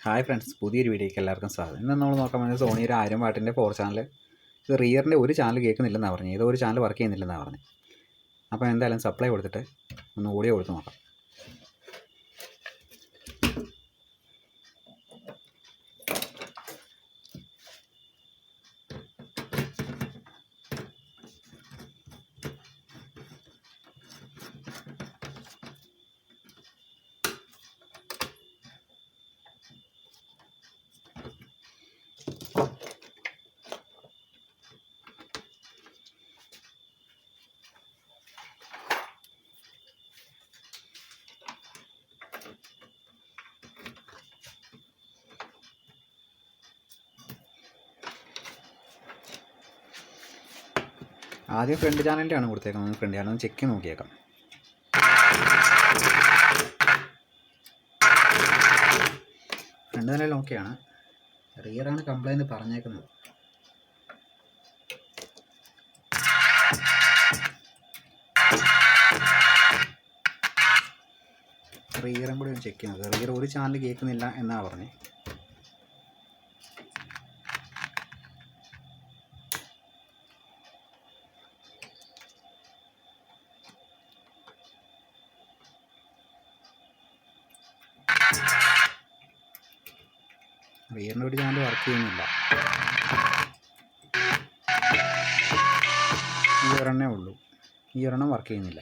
Hi friends, പുതിയൊരു വീഡിയോയ്ക്ക് എല്ലാവർക്കും സ്വാഗതം. ഇന്ന് നമ്മൾ നോക്കാൻ പോകുന്നത് സോണി ഒരു 1000 വാട്ടിൻ്റെ 4 ചാനൽ. ഇത് റിയറിൻ്റെ ഒരു ചാനൽ കേൾക്കുന്നില്ലെന്നാണ് പറഞ്ഞത്, ഏതോ ഒരു ചാനൽ വർക്ക് ചെയ്യുന്നില്ലെന്നാണ് പറഞ്ഞത്. അപ്പോൾ എന്തായാലും സപ്ലൈ കൊടുത്തിട്ട് ഒന്ന് ഓഡിയോ കൊടുത്ത് നോക്കാം. ആദ്യം ഫ്രണ്ട് ചാനലിൻ്റെ ആണ് കൊടുത്തേക്കുന്നത്. ഫ്രണ്ട് ചാനൽ ചെക്ക് ചെയ്ത് നോക്കിയേക്കാം. ഫ്രണ്ട് ചാനൽ ഓക്കെയാണ്. റിയറാണ് കംപ്ലൈൻറ്റ് പറഞ്ഞേക്കുന്നത്. റിയറും കൂടി ചെക്ക് ചെയ്യുന്നത്. റിയർ ഒരു ചാനൽ കേൾക്കുന്നില്ല എന്നാണ് പറഞ്ഞത്. റിയറിൻ്റെ ഒരു ചാനൽ വർക്ക് ചെയ്യുന്നില്ല. ഈ ഒരെണ്ണേ ഉള്ളൂ. ഈ ഒരെണ്ണം വർക്ക് ചെയ്യുന്നില്ല.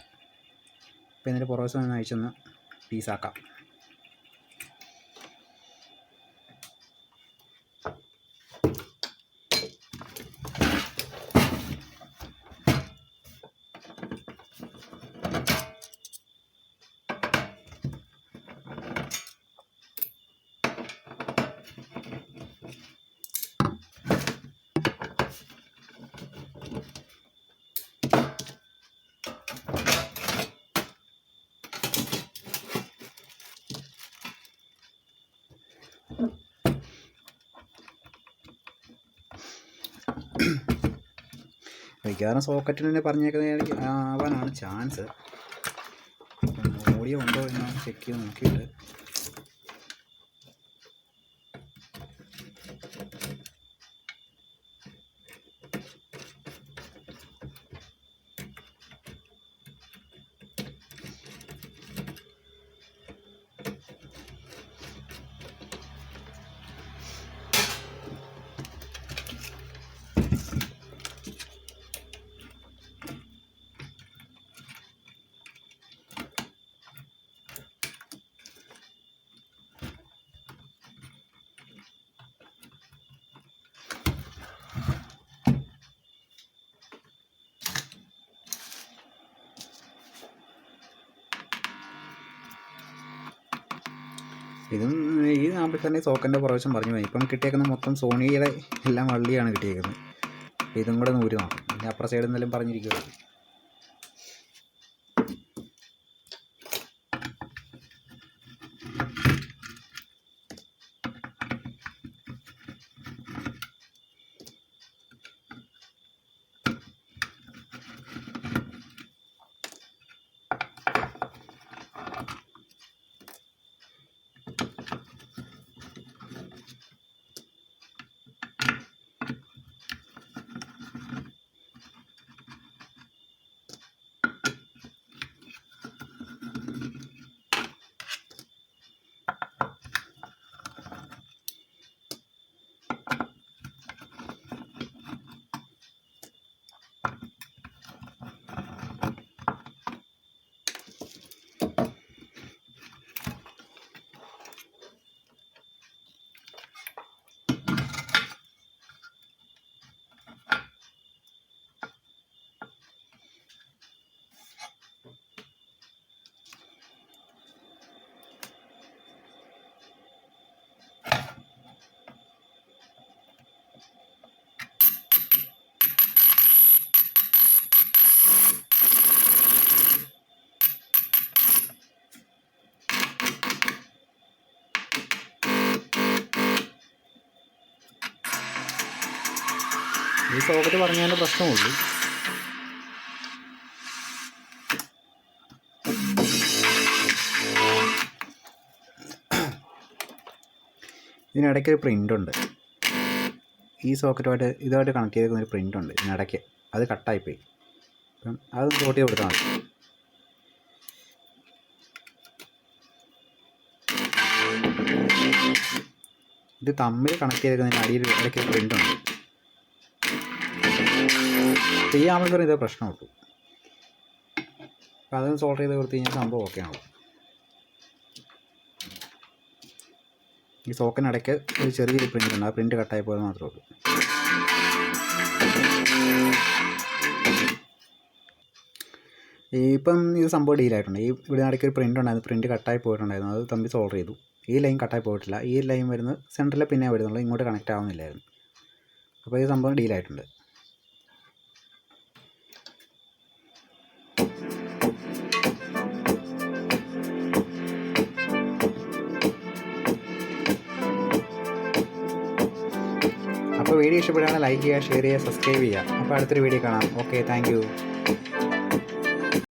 അപ്പോൾ ഇതിൻ്റെ പുറവശം ഒന്ന് അയച്ചൊന്ന് പീസാക്കാം. മിക്കവാറും സോക്കറ്റിന് തന്നെ പറഞ്ഞേക്കുന്നത് ആവാനാണ് ചാൻസ്. ഓഡിയോ ഉണ്ടോ എന്ന് ചെക്ക് ചെയ്ത് നോക്കിയിട്ട് ഈ ആംപ്ലിഫയറിൻ്റെ സോക്കറ്റിൻ്റെ പുറവശം പറഞ്ഞു പോയി. ഇപ്പം കിട്ടിയേക്കുന്ന മൊത്തം സോണിയുടെ എല്ലാം വള്ളിയാണ് കിട്ടിയേക്കുന്നത്. ഇതും കൂടെ നൂരി നോക്കാം. പിന്നെ അപ്പുറ സൈഡിൽ നിന്നെല്ലാം പറഞ്ഞിരിക്കുക. ഈ സോക്കറ്റ് പറഞ്ഞാലും പ്രശ്നമുള്ളൂ. ഇതിനിടയ്ക്കൊരു പ്രിൻ്റുണ്ട്, ഈ സോക്കറ്റുമായിട്ട് ഇതുമായിട്ട് കണക്ട് ചെയ്തേക്കുന്നൊരു പ്രിൻ്റുണ്ട് ഇതിനിടയ്ക്ക്, അത് കട്ടായിപ്പോയി. അപ്പം അതൊന്ന് സോർട്ട് ചെയ്ത് കൊടുത്താൽ മതി. ഇത് തമ്മിൽ കണക്ട് ചെയ്തേക്കുന്നതിന് അടിയിൽ ഇടയ്ക്ക് പ്രിൻ്റുണ്ട്. അപ്പോൾ ഈ ആംപ്ലിഫയർ ഇതേ പ്രശ്നമുള്ളൂ. അപ്പോൾ അതൊന്ന് സോൾവ് ചെയ്ത് കൊടുത്തു കഴിഞ്ഞാൽ സംഭവം ഓക്കെ ആണല്ലോ. ഈ സോക്കിനിടയ്ക്ക് ഒരു ചെറിയൊരു പ്രിൻ്റ് ഉണ്ട്, ആ പ്രിൻ്റ് കട്ടായി പോയത് മാത്രമേ ഉള്ളൂ. ഇപ്പം ഇത് സംഭവം ഡീലായിട്ടുണ്ട്. ഇവിടെ ഇടയ്ക്ക് ഒരു പ്രിൻ്റ് ഉണ്ടായിരുന്നു, പ്രിൻ്റ് കട്ടായി പോയിട്ടുണ്ടായിരുന്നു, അത് തമ്മിൽ സോൾവ് ചെയ്തു. ഈ ലൈൻ കട്ടായി പോയിട്ടില്ല, ഈ ലൈൻ വരുന്നത് സെൻറ്ററിൽ പിന്നെ വരുന്നുള്ളൂ, ഇങ്ങോട്ട് കണക്റ്റ് ആവുന്നില്ലായിരുന്നു. അപ്പോൾ ഈ സംഭവം ഡീലായിട്ടുണ്ട്. അപ്പോൾ വീഡിയോ ഇഷ്ടപ്പെടുകയാണെങ്കിൽ ലൈക്ക് ചെയ്യുക, ഷെയർ ചെയ്യുക, സബ്സ്ക്രൈബ് ചെയ്യുക. അപ്പോൾ അടുത്തൊരു വീഡിയോ കാണാം. Okay, thank you.